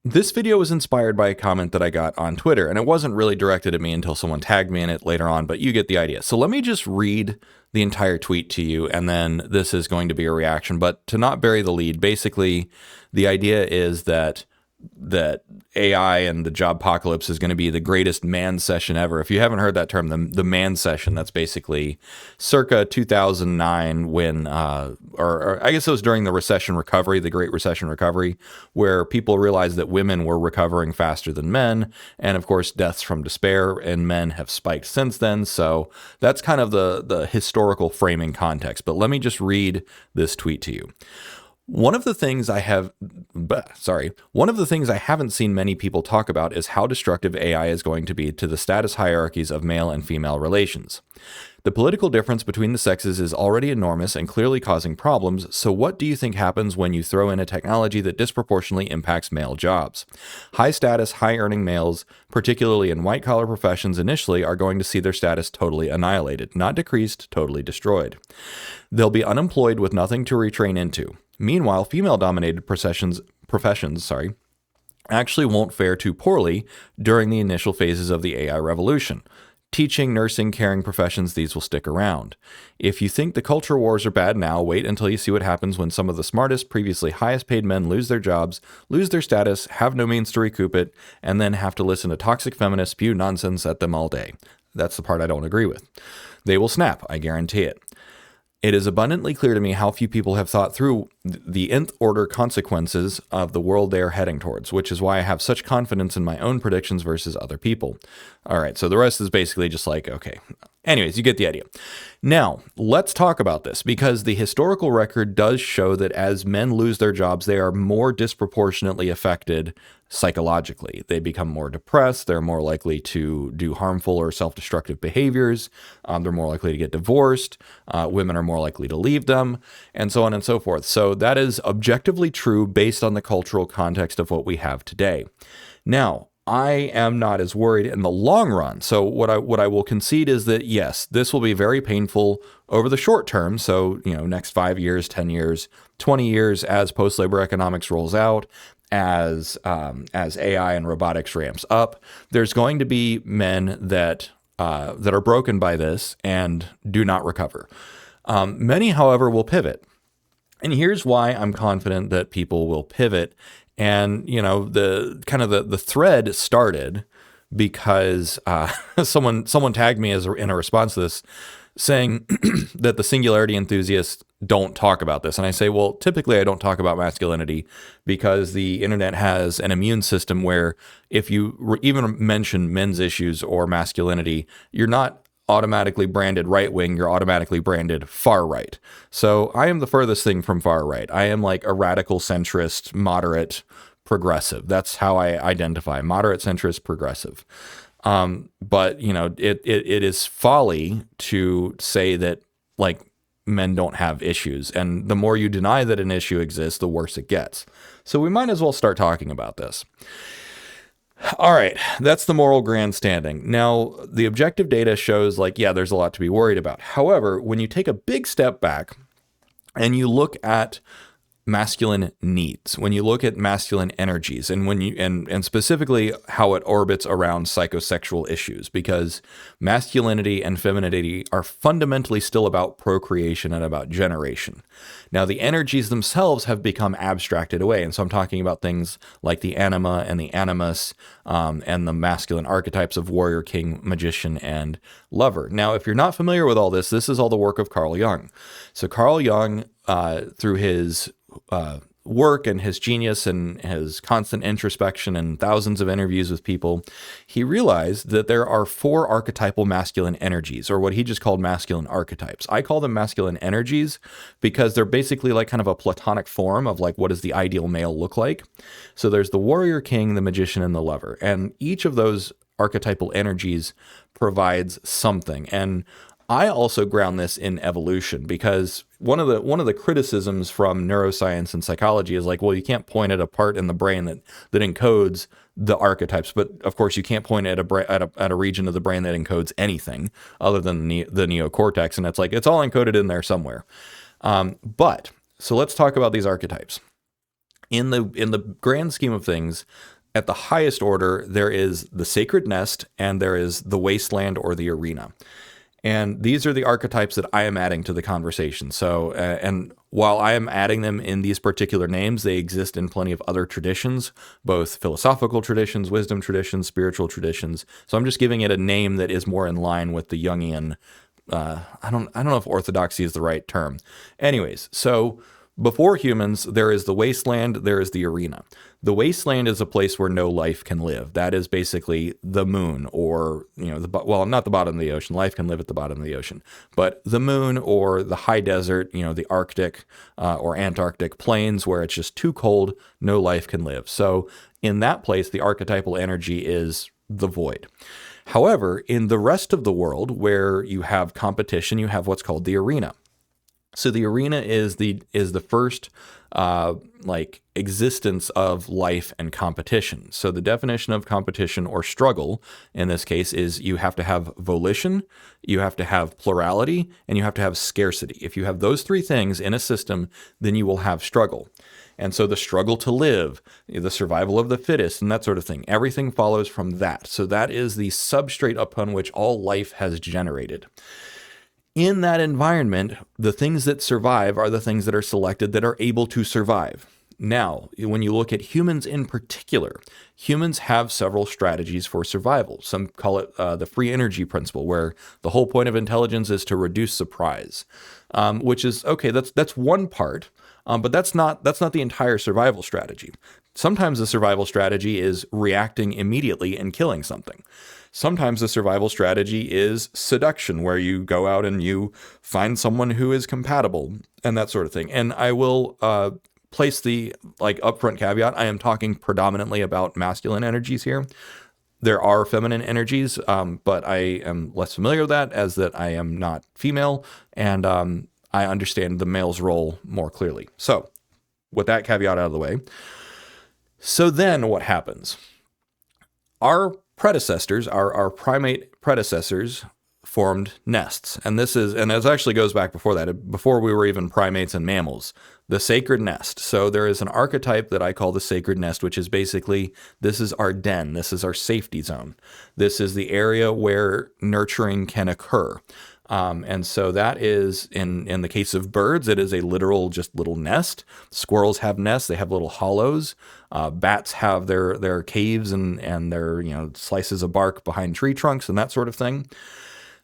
This video was inspired by a comment that I got on Twitter, and it wasn't really directed at me until someone tagged me in it later on, but you get the idea. So let me just read the entire tweet to you, and then this is going to be a reaction. But to not bury the lead, basically, the idea is that AI and the job apocalypse is going to be the greatest Mancession ever. If you haven't heard that term, the Mancession, that's basically circa 2009 when, or I guess it was during the recession recovery, the Great Recession recovery, where people realized that women were recovering faster than men. And of course, deaths from despair in men have spiked since then. So that's kind of the historical framing context. But let me just read this tweet to you. One of the things I haven't seen many people talk about is how destructive AI is going to be to the status hierarchies of male and female relations. The political difference between the sexes is already enormous and clearly causing problems, so what do you think happens when you throw in a technology that disproportionately impacts male jobs? High status, high earning males, particularly in white collar professions initially, are going to see their status totally annihilated, not decreased, totally destroyed. They'll be unemployed with nothing to retrain into. Meanwhile, female-dominated professions actually won't fare too poorly during the initial phases of the AI revolution. Teaching, nursing, caring professions, these will stick around. If you think the culture wars are bad now, wait until you see what happens when some of the smartest, previously highest paid men lose their jobs, lose their status, have no means to recoup it, and then have to listen to toxic feminists spew nonsense at them all day. That's the part I don't agree with. They will snap, I guarantee it. It is abundantly clear to me how few people have thought through the nth order consequences of the world they are heading towards, which is why I have such confidence in my own predictions versus other people. All right, so the rest is basically just like, okay. Anyways, you get the idea. Now, let's talk about this because the historical record does show that as men lose their jobs, they are more disproportionately affected psychologically. They become more depressed. They're more likely to do harmful or self-destructive behaviors. They're more likely to get divorced. Women are more likely to leave them, and so on and so forth. So that is objectively true based on the cultural context of what we have today. Now, I am not as worried in the long run. So what I will concede is that, yes, this will be very painful over the short term. So, next 5 years, 10 years, 20 years as post-labor economics rolls out, as AI and robotics ramps up, there's going to be men that are broken by this and do not recover. Many, however, will pivot. And here's why I'm confident that people will pivot. And, the thread started because someone tagged me in a response to this saying that the singularity enthusiasts don't talk about this. And I say, well, typically I don't talk about masculinity because the internet has an immune system where if you even mention men's issues or masculinity, you're not automatically branded right wing, you're automatically branded far right. So I am the furthest thing from far right. I am like a radical centrist, moderate, progressive. That's how I identify, moderate, centrist, progressive. But it is folly to say that like men don't have issues. And the more you deny that an issue exists, the worse it gets. So we might as well start talking about this. All right, that's the moral grandstanding. Now, the objective data shows there's a lot to be worried about. However, when you take a big step back and you look at masculine needs, when you look at masculine energies, and when you and specifically how it orbits around psychosexual issues, because masculinity and femininity are fundamentally still about procreation and about generation. Now, the energies themselves have become abstracted away, and so I'm talking about things like the anima and the animus, and the masculine archetypes of warrior, king, magician, and lover. Now, if you're not familiar with all this is all the work of Carl Jung. So Carl Jung, through his work and his genius and his constant introspection and thousands of interviews with people, he realized that there are 4 archetypal masculine energies, or what he just called masculine archetypes. I call them masculine energies because they're basically like kind of a platonic form of like what does the ideal male look like. So there's the warrior, king, the magician, and the lover. And each of those archetypal energies provides something. And I also ground this in evolution because one of the criticisms from neuroscience and psychology is like, well, you can't point at a part in the brain that encodes the archetypes, but of course you can't point at a region of the brain that encodes anything other than the neocortex, and it's like it's all encoded in there somewhere. But so let's talk about these archetypes. In the grand scheme of things, at the highest order, there is the sacred nest and there is the wasteland or the arena. And these are the archetypes that I am adding to the conversation. So, and while I am adding them in these particular names, they exist in plenty of other traditions, both philosophical traditions, wisdom traditions, spiritual traditions. So I'm just giving it a name that is more in line with the Jungian. I don't know if orthodoxy is the right term. Anyways, so before humans, there is the wasteland, there is the arena. The wasteland is a place where no life can live. That is basically the moon, or, well, not the bottom of the ocean. Life can live at the bottom of the ocean. But the moon or the high desert, the Arctic or Antarctic plains where it's just too cold, no life can live. So in that place, the archetypal energy is the void. However, in the rest of the world where you have competition, you have what's called the arena. So the arena is the first existence of life and competition. So the definition of competition or struggle in this case is you have to have volition, you have to have plurality, and you have to have scarcity. If you have those three things in a system, then you will have struggle. And so the struggle to live, the survival of the fittest, and that sort of thing, everything follows from that. So that is the substrate upon which all life has generated. In that environment, the things that survive are the things that are selected that are able to survive. Now, when you look at humans in particular, humans have several strategies for survival. Some call it the free energy principle, where the whole point of intelligence is to reduce surprise, which is, okay, that's one part, but that's not the entire survival strategy. Sometimes the survival strategy is reacting immediately and killing something. Sometimes the survival strategy is seduction, where you go out and you find someone who is compatible and that sort of thing. And I will place the upfront caveat. I am talking predominantly about masculine energies here. There are feminine energies, but I am less familiar with that, as that I am not female, and I understand the male's role more clearly. So with that caveat out of the way, so then what happens? Our predecessors, our primate predecessors, formed nests. And this actually goes back before that, before we were even primates and mammals, the sacred nest. So there is an archetype that I call the sacred nest, which is basically, this is our den, this is our safety zone. This is the area where nurturing can occur. And so that is, in the case of birds, it is a literal just little nest. Squirrels have nests, they have little hollows. Bats have their caves and their slices of bark behind tree trunks and that sort of thing.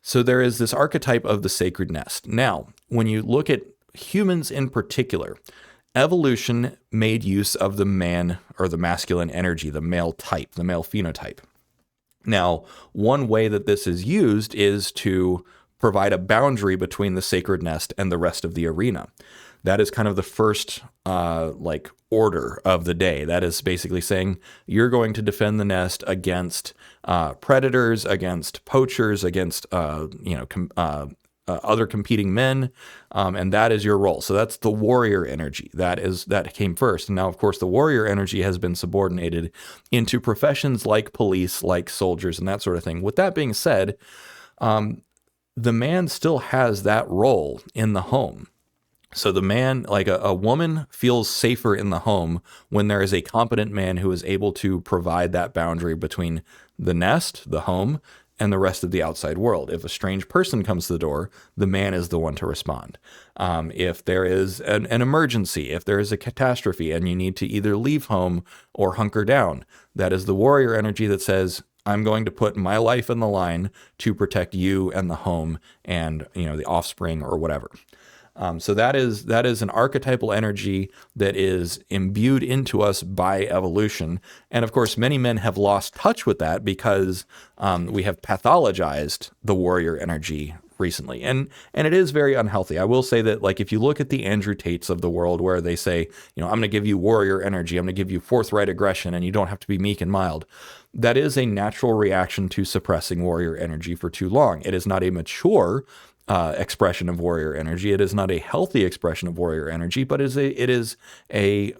So there is this archetype of the sacred nest. Now, when you look at humans in particular, evolution made use of the man or the masculine energy, the male type, the male phenotype. Now, one way that this is used is to provide a boundary between the sacred nest and the rest of the arena. That is kind of the first order of the day. That is basically saying you're going to defend the nest against predators, against poachers, against other competing men, and that is your role. So that's the warrior energy. That came first. And now, of course, the warrior energy has been subordinated into professions like police, like soldiers, and that sort of thing. With that being said, the man still has that role in the home. So the man, like a woman, feels safer in the home when there is a competent man who is able to provide that boundary between the nest, the home, and the rest of the outside world. If a strange person comes to the door, the man is the one to respond. If there is an emergency, if there is a catastrophe and you need to either leave home or hunker down, that is the warrior energy that says, I'm going to put my life in the line to protect you and the home and the offspring or whatever. So that is an archetypal energy that is imbued into us by evolution. And of course, many men have lost touch with that because we have pathologized the warrior energy recently. And it is very unhealthy. I will say that, if you look at the Andrew Tates of the world, where they say, I'm going to give you warrior energy, I'm going to give you forthright aggression, and you don't have to be meek and mild. That is a natural reaction to suppressing warrior energy for too long. It is not a mature expression of warrior energy. It is not a healthy expression of warrior energy, but it is a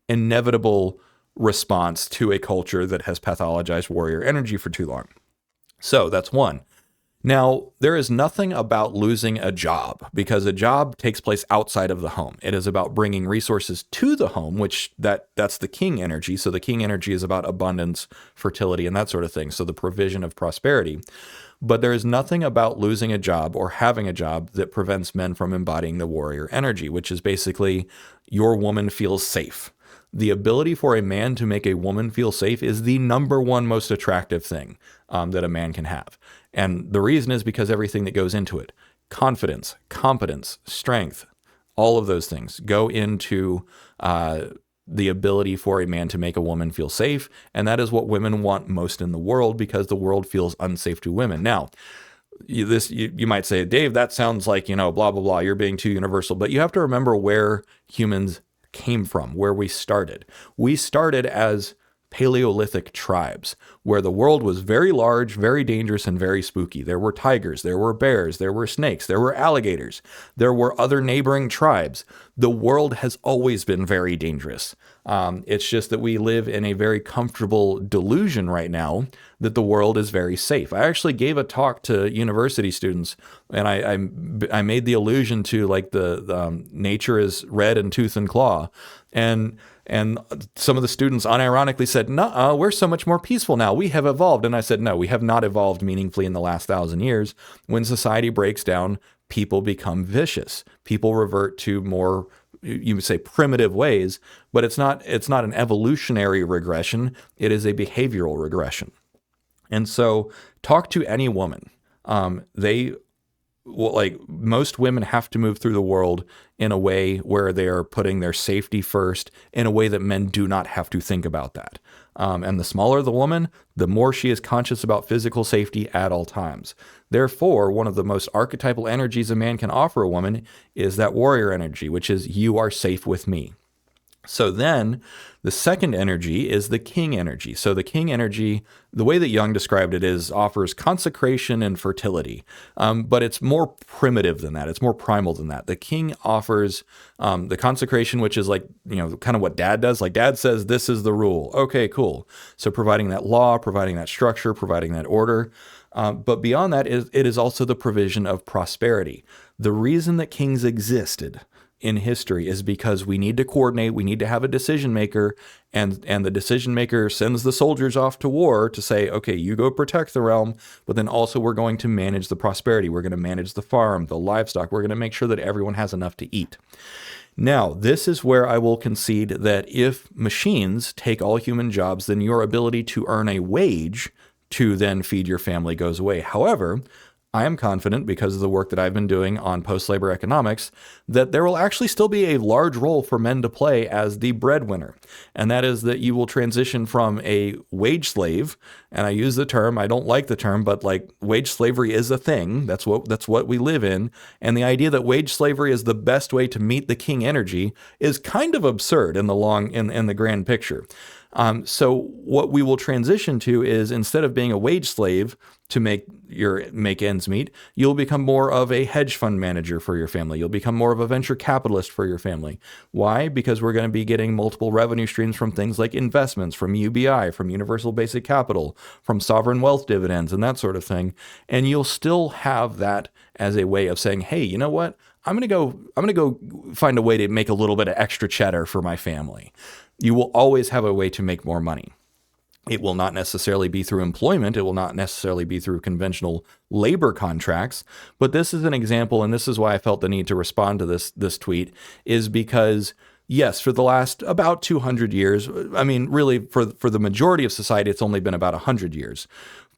inevitable response to a culture that has pathologized warrior energy for too long. So that's one. Now, there is nothing about losing a job because a job takes place outside of the home. It is about bringing resources to the home, which that's the king energy. So the king energy is about abundance, fertility, and that sort of thing. So the provision of prosperity. But there is nothing about losing a job or having a job that prevents men from embodying the warrior energy, which is basically your woman feels safe. The ability for a man to make a woman feel safe is the number one most attractive thing that a man can have. And the reason is because everything that goes into it, confidence, competence, strength, all of those things go into the ability for a man to make a woman feel safe. And that is what women want most in the world because the world feels unsafe to women. Now, you might say, Dave, that sounds like, blah, blah, blah. You're being too universal. But you have to remember where humans came from, where we started. We started as Paleolithic tribes, where the world was very large, very dangerous, and very spooky. There were tigers, there were bears, there were snakes, there were alligators, there were other neighboring tribes. The world has always been very dangerous. It's just that we live in a very comfortable delusion right now that the world is very safe. I actually gave a talk to university students, and I made the allusion to like the nature is red in tooth and claw, and some of the students unironically said, "Nuh-uh, we're so much more peaceful now. We have evolved." And I said, no, we have not evolved meaningfully in the last 1,000 years. When society breaks down, people become vicious. People revert to more, you would say, primitive ways, but it's not an evolutionary regression. It is a behavioral regression. And so talk to any woman. Most women have to move through the world in a way where they are putting their safety first, in a way that men do not have to think about that. And the smaller the woman, the more she is conscious about physical safety at all times. Therefore, one of the most archetypal energies a man can offer a woman is that warrior energy, which is you are safe with me. So then the second energy is the king energy. So the king energy, the way that Jung described it is offers consecration and fertility, but it's more primitive than that. It's more primal than that. The king offers the consecration, which is like, kind of what dad does. Like dad says, this is the rule. Okay, cool. So providing that law, providing that structure, providing that order. But beyond that, it is also the provision of prosperity. The reason that kings existed in history is because we need to coordinate, we need to have a decision maker, and the decision maker sends the soldiers off to war to say, okay, you go protect the realm, but then also we're going to manage the prosperity, we're going to manage the farm, the livestock, we're going to make sure that everyone has enough to eat. Now, this is where I will concede that if machines take all human jobs, then your ability to earn a wage to then feed your family goes away. However, I am confident, because of the work that I've been doing on post-labor economics, that there will actually still be a large role for men to play as the breadwinner. And that is that you will transition from a wage slave, and I use the term, I don't like the term, but like wage slavery is a thing. That's what we live in. And the idea that wage slavery is the best way to meet the king energy is kind of absurd in the grand picture. So what we will transition to is, instead of being a wage slave to make ends meet, you'll become more of a hedge fund manager for your family. You'll become more of a venture capitalist for your family. Why? Because we're going to be getting multiple revenue streams from things like investments, from UBI, from universal basic capital, from sovereign wealth dividends, and that sort of thing. And you'll still have that as a way of saying, hey, you know what? I'm going to go find a way to make a little bit of extra cheddar for my family. You will always have a way to make more money. It will not necessarily be through employment. It will not necessarily be through conventional labor contracts. But this is an example, and this is why I felt the need to respond to this tweet, is because, yes, for the last about 200 years, I mean, really, for the majority of society, it's only been about 100 years.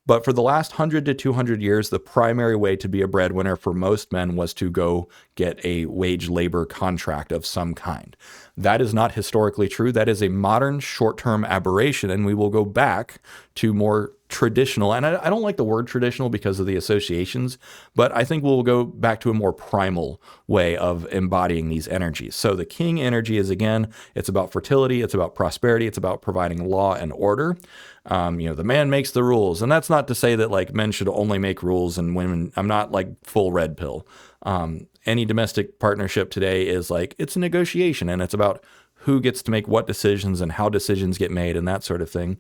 But for the last 100 to 200 years, the primary way to be a breadwinner for most men was to go get a wage labor contract of some kind. That is not historically true. That is a modern short-term aberration, and we will go back to more traditional, and I don't like the word traditional because of the associations, but I think we'll go back to a more primal way of embodying these energies. So the king energy is, again, it's about fertility, it's about prosperity, it's about providing law and order. The man makes the rules, and that's not to say that like men should only make rules and women. I'm not like full red pill. Any domestic partnership today is like, it's a negotiation, and it's about who gets to make what decisions and how decisions get made and that sort of thing.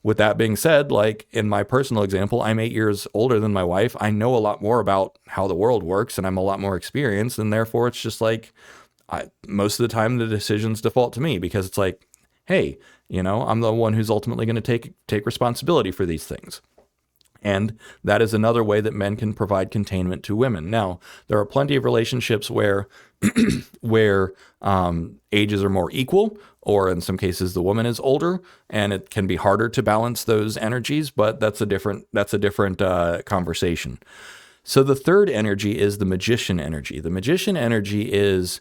With that being said, like in my personal example, I'm 8 years older than my wife. I know a lot more about how the world works and I'm a lot more experienced. And therefore, it's just like most of the time the decisions default to me because it's like, hey, I'm the one who's ultimately going to take responsibility for these things. And that is another way that men can provide containment to women. Now, there are plenty of relationships where ages are more equal, or in some cases the woman is older, and it can be harder to balance those energies. But that's a different conversation. So the third energy is the magician energy. The magician energy is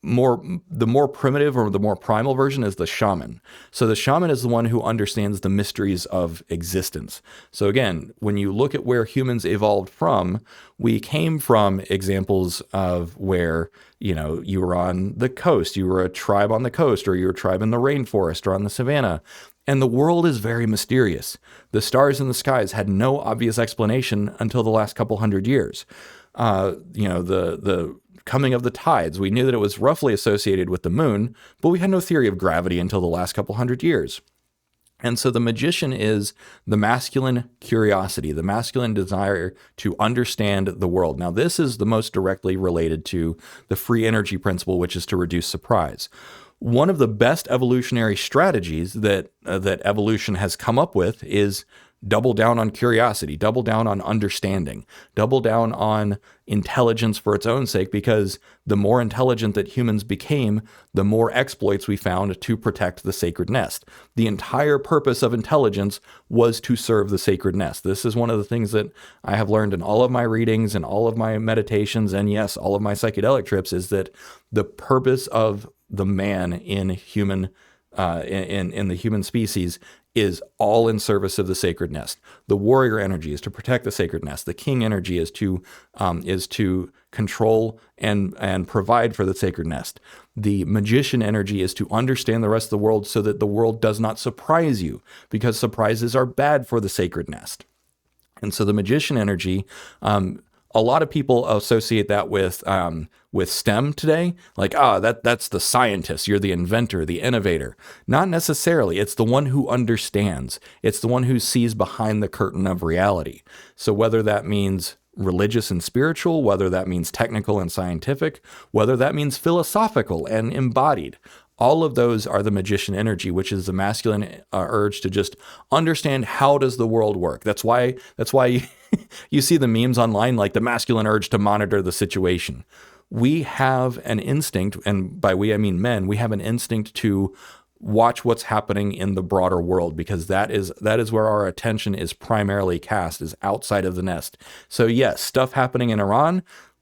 the more primitive or the more primal version is the shaman. So the shaman is the one who understands the mysteries of existence. So again, when you look at where humans evolved from, we came from examples of where, you were on the coast, you were a tribe on the coast, or you were a tribe in the rainforest or on the savannah. And the world is very mysterious. The stars in the skies had no obvious explanation until the last couple hundred years. The coming of the tides, we knew that it was roughly associated with the moon, but we had no theory of gravity until the last couple hundred years. And so the magician is the masculine curiosity, the masculine desire to understand the world. Now, this is the most directly related to the free energy principle, which is to reduce surprise. One of the best evolutionary strategies that evolution has come up with is double down on curiosity, double down on understanding, double down on intelligence for its own sake, because the more intelligent that humans became, the more exploits we found to protect the sacred nest. The entire purpose of intelligence was to serve the sacred nest. This is one of the things that I have learned in all of my readings and all of my meditations, and yes, all of my psychedelic trips, is that the purpose of the man in the human species is all in service of the sacred nest. The warrior energy is to protect the sacred nest. The king energy is to control and provide for the sacred nest. The magician energy is to understand the rest of the world so that the world does not surprise you, because surprises are bad for the sacred nest. And so the magician energy, a lot of people associate that with STEM today, like, that's the scientist, you're the inventor, the innovator. Not necessarily. It's the one who understands. It's the one who sees behind the curtain of reality. So whether that means religious and spiritual, whether that means technical and scientific, whether that means philosophical and embodied, all of those are the magician energy, which is the masculine urge to just understand how does the world work. That's why you see the memes online, like the masculine urge to monitor the situation. We have an instinct, and by we I mean men, we have an instinct to watch what's happening in the broader world, because that is where our attention is primarily cast, is outside of the nest. So yes, stuff happening in Iran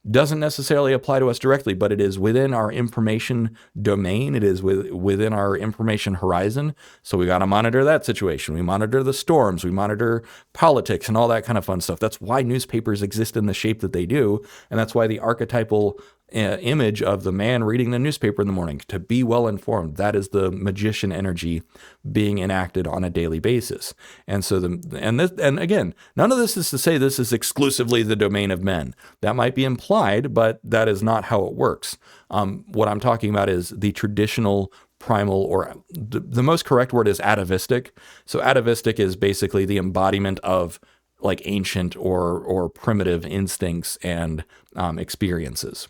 doesn't necessarily apply to us directly, but it is within our information domain. It is within our information horizon. So we got to monitor that situation. We monitor the storms. We monitor politics and all that kind of fun stuff. That's why newspapers exist in the shape that they do. And that's why the archetypal image of the man reading the newspaper in the morning, to be well informed, that is the magician energy being enacted on a daily basis. And so and again, none of this is to say this is exclusively the domain of men. That might be implied, but that is not how it works. What I'm talking about is the traditional primal, or the most correct word is atavistic. So atavistic is basically the embodiment of like ancient or primitive instincts and experiences.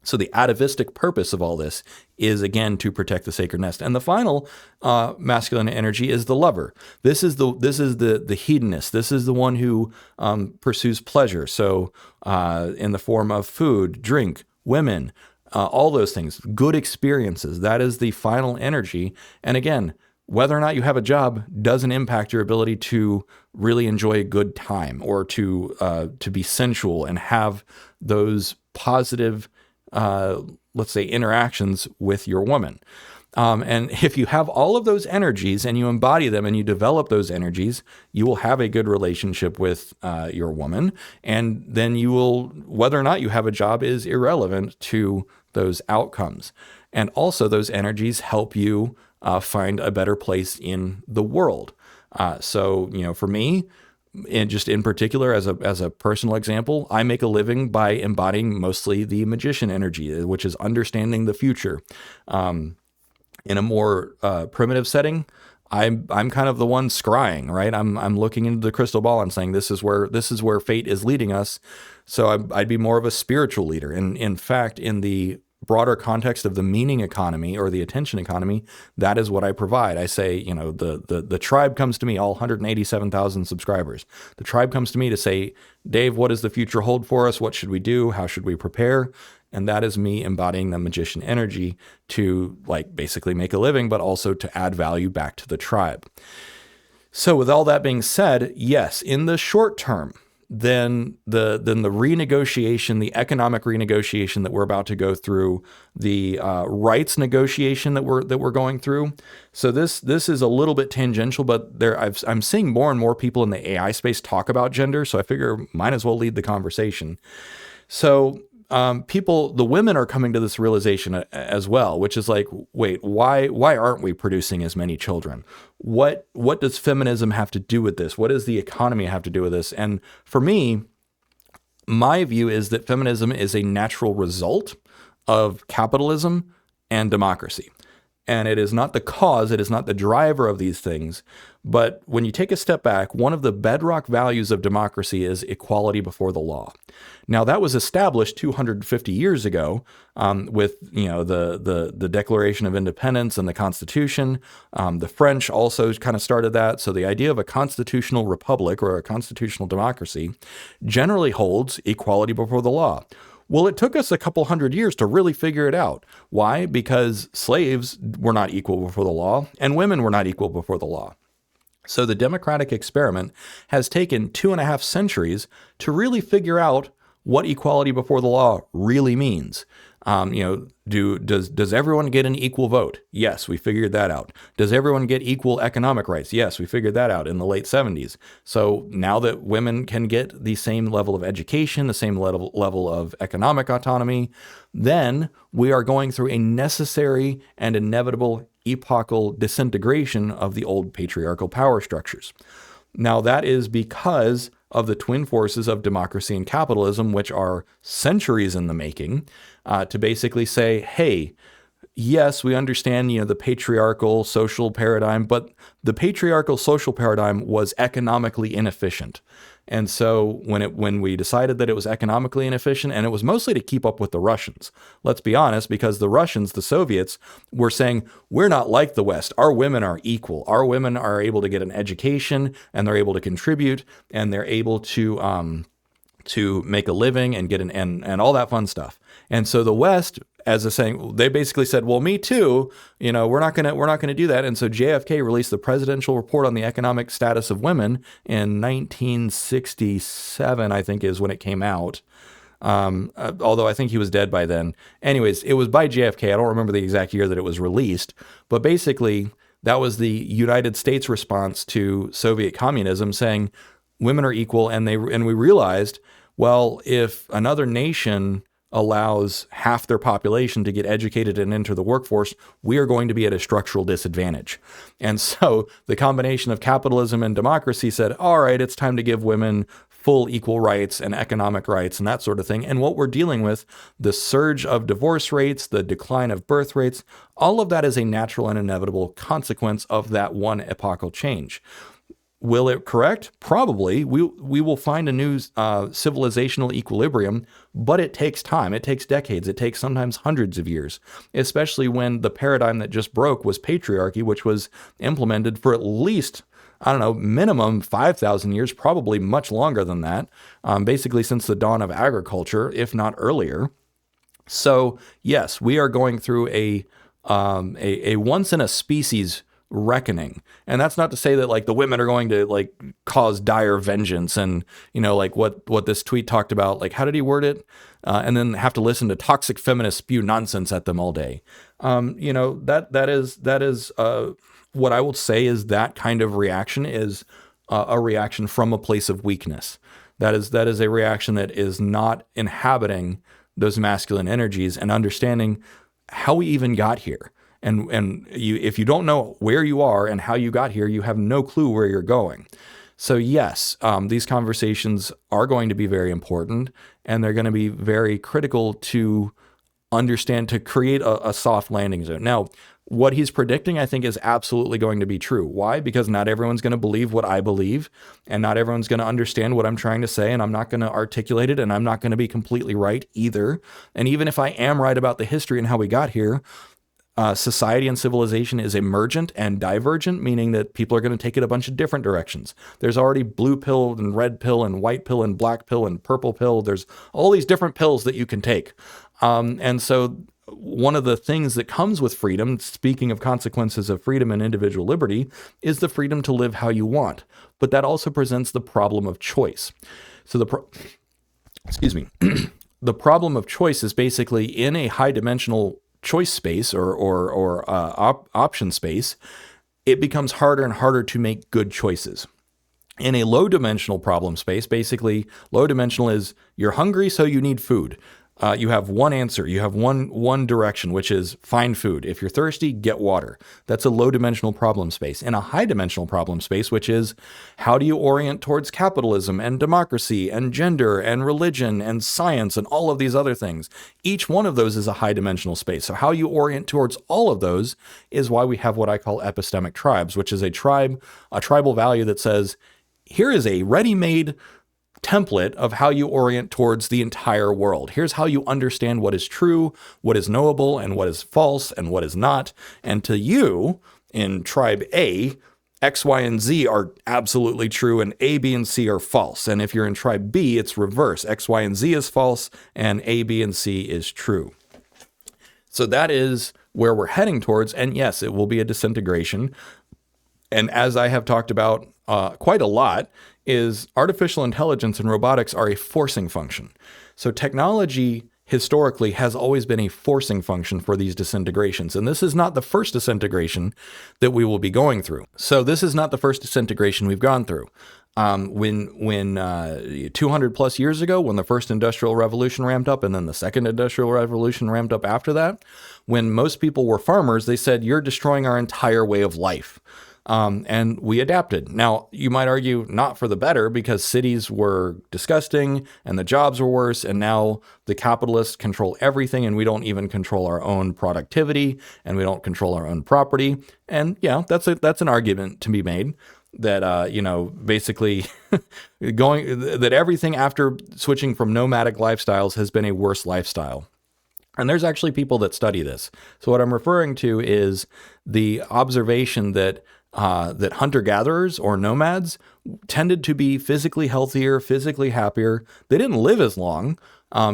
So the atavistic purpose of all this is, again, to protect the sacred nest. And the final masculine energy is the lover. This is the hedonist. This is the one who pursues pleasure. So in the form of food, drink, women, all those things, good experiences. That is the final energy. And again, whether or not you have a job doesn't impact your ability to really enjoy a good time, or to be sensual and have those positive, let's say, interactions with your woman. And if you have all of those energies and you embody them and you develop those energies, you will have a good relationship with your woman. And then you will, whether or not you have a job is irrelevant to those outcomes. And also those energies help you find a better place in the world. So, for me, and just in particular, as a personal example, I make a living by embodying mostly the magician energy, which is understanding the future. In a more primitive setting, I'm kind of the one scrying, right? I'm looking into the crystal ball and saying this is where fate is leading us. So I'd be more of a spiritual leader. And in fact, in the broader context of the meaning economy or the attention economy, that is what I provide. I say, the tribe comes to me, all 187,000 subscribers. The tribe comes to me to say, Dave, what does the future hold for us? What should we do? How should we prepare? And that is me embodying the magician energy to basically make a living, but also to add value back to the tribe. So with all that being said, yes, in the short term, then the renegotiation, the economic renegotiation that we're about to go through, the rights negotiation that we're going through. So this is a little bit tangential, but I'm seeing more and more people in the AI space talk about gender. So I figure might as well lead the conversation. So the women are coming to this realization as well, which is like, wait, why aren't we producing as many children? What does feminism have to do with this? What does the economy have to do with this? And for me, my view is that feminism is a natural result of capitalism and democracy. And it is not the cause, it is not the driver of these things. But when you take a step back, one of the bedrock values of democracy is equality before the law. Now, that was established 250 years ago with the Declaration of Independence and the Constitution. The French also kind of started that. So the idea of a constitutional republic or a constitutional democracy generally holds equality before the law. Well, it took us a couple hundred years to really figure it out. Why? Because slaves were not equal before the law and women were not equal before the law. So the democratic experiment has taken 2.5 centuries to really figure out what equality before the law really means. Does everyone get an equal vote? Yes, we figured that out. Does everyone get equal economic rights? Yes, we figured that out in the late 70s. So now that women can get the same level of education, the same level of economic autonomy, then we are going through a necessary and inevitable epochal disintegration of the old patriarchal power structures. Now that is because of the twin forces of democracy and capitalism, which are centuries in the making, to basically say, hey, yes, we understand, the patriarchal social paradigm, but the patriarchal social paradigm was economically inefficient. And so when we decided that it was economically inefficient, and it was mostly to keep up with the Russians, let's be honest, because the Russians, the Soviets, were saying, we're not like the West. Our women are equal. Our women are able to get an education, and they're able to contribute, and they're able to make a living and get and all that fun stuff. And so the West, as a saying, they basically said, well, me too, we're not gonna do that. And so JFK released the Presidential Report on the Economic Status of Women in 1967, I think is when it came out. Although I think he was dead by then. Anyways, it was by JFK. I don't remember the exact year that it was released, but basically that was the United States response to Soviet communism, saying women are equal. And we realized, well, if another nation allows half their population to get educated and enter the workforce, we are going to be at a structural disadvantage. And so the combination of capitalism and democracy said, all right, it's time to give women full equal rights and economic rights and that sort of thing. And what we're dealing with, the surge of divorce rates, the decline of birth rates, all of that is a natural and inevitable consequence of that one epochal change. Will it correct? Probably. We will find a new civilizational equilibrium, but it takes time. It takes decades. It takes sometimes hundreds of years, especially when the paradigm that just broke was patriarchy, which was implemented for at least, minimum 5,000 years, probably much longer than that, basically since the dawn of agriculture, if not earlier. So yes, we are going through a once in a species reckoning. And that's not to say that the women are going to cause dire vengeance and, what this tweet talked about, how did he word it? And then have to listen to toxic feminists spew nonsense at them all day. That is what I will say is that kind of reaction is a reaction from a place of weakness. That is a reaction that is not inhabiting those masculine energies and understanding how we even got here. And if you don't know where you are and how you got here, you have no clue where you're going. So yes, these conversations are going to be very important, and they're going to be very critical to understand, to create a soft landing zone. Now, what he's predicting, I think, is absolutely going to be true. Why? Because not everyone's going to believe what I believe, and not everyone's going to understand what I'm trying to say, and I'm not going to articulate it, and I'm not going to be completely right either. And even if I am right about the history and how we got here, society and civilization is emergent and divergent, meaning that people are going to take it a bunch of different directions. There's already blue pill and red pill and white pill and black pill and purple pill. There's all these different pills that you can take. And so one of the things that comes with freedom, speaking of consequences of freedom and individual liberty, is the freedom to live how you want. But that also presents the problem of choice. So the problem of choice is basically in a high dimensional choice space or option space, it becomes harder and harder to make good choices. In a low dimensional problem space, basically low dimensional is you're hungry, so you need food. You have one answer. You have one direction, which is find food. If you're thirsty, get water. That's a low dimensional problem space. In a high dimensional problem space, which is how do you orient towards capitalism and democracy and gender and religion and science and all of these other things. Each one of those is a high dimensional space. So how you orient towards all of those is why we have what I call epistemic tribes, which is a tribal value that says, here is a ready-made template of how you orient towards the entire world. Here's how you understand what is true, what is knowable, and what is false, and what is not. And to you, in tribe A, X, Y, and Z are absolutely true, and A, B, and C are false. And if you're in tribe B, it's reverse. X, Y, and Z is false, and A, B, and C is true. So that is where we're heading towards. And yes, it will be a disintegration. And as I have talked about quite a lot, is artificial intelligence and robotics are a forcing function. So technology historically has always been a forcing function for these disintegrations. And this is not the first disintegration that we will be going through. So this is not the first disintegration we've gone through. When 200 plus years ago, when the first industrial revolution ramped up and then the second industrial revolution ramped up after that, when most people were farmers, they said, you're destroying our entire way of life. And we adapted. Now, you might argue not for the better because cities were disgusting and the jobs were worse. And now the capitalists control everything and we don't even control our own productivity and we don't control our own property. And yeah, that's an argument to be made that, basically that everything after switching from nomadic lifestyles has been a worse lifestyle. And there's actually people that study this. So what I'm referring to is the observation that hunter-gatherers or nomads tended to be physically healthier, physically happier. They didn't live as long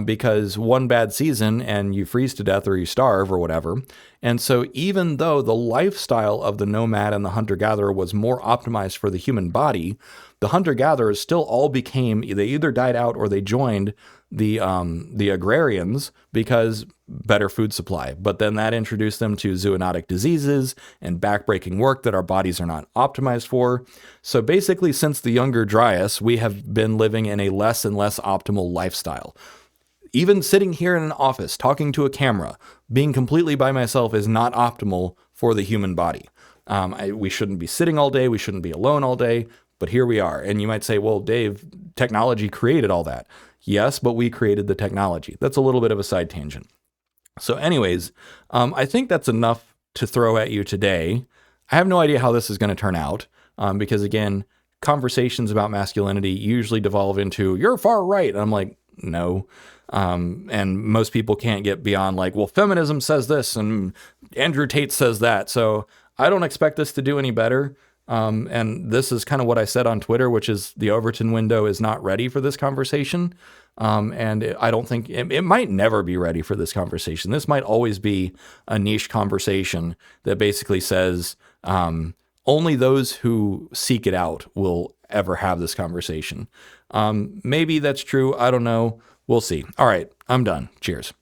because one bad season and you freeze to death or you starve or whatever. And so even though the lifestyle of the nomad and the hunter-gatherer was more optimized for the human body, the hunter-gatherers still all they either died out or they joined the agrarians because better food supply. But then that introduced them to zoonotic diseases and backbreaking work that our bodies are not optimized for. So basically, since the Younger Dryas, we have been living in a less and less optimal lifestyle. Even sitting here in an office, talking to a camera, being completely by myself is not optimal for the human body. We shouldn't be sitting all day. We shouldn't be alone all day. But here we are. And you might say, well, Dave, technology created all that. Yes, but we created the technology. That's a little bit of a side tangent. So anyways, I think that's enough to throw at you today. I have no idea how this is going to turn out because, again, conversations about masculinity usually devolve into, you're far right. And I'm like, no. And most people can't get beyond like, well, feminism says this and Andrew Tate says that. So I don't expect this to do any better. And this is kind of what I said on Twitter, which is the Overton window is not ready for this conversation. And I don't think it might never be ready for this conversation. This might always be a niche conversation that basically says only those who seek it out will ever have this conversation. Maybe that's true. I don't know. We'll see. All right, I'm done. Cheers.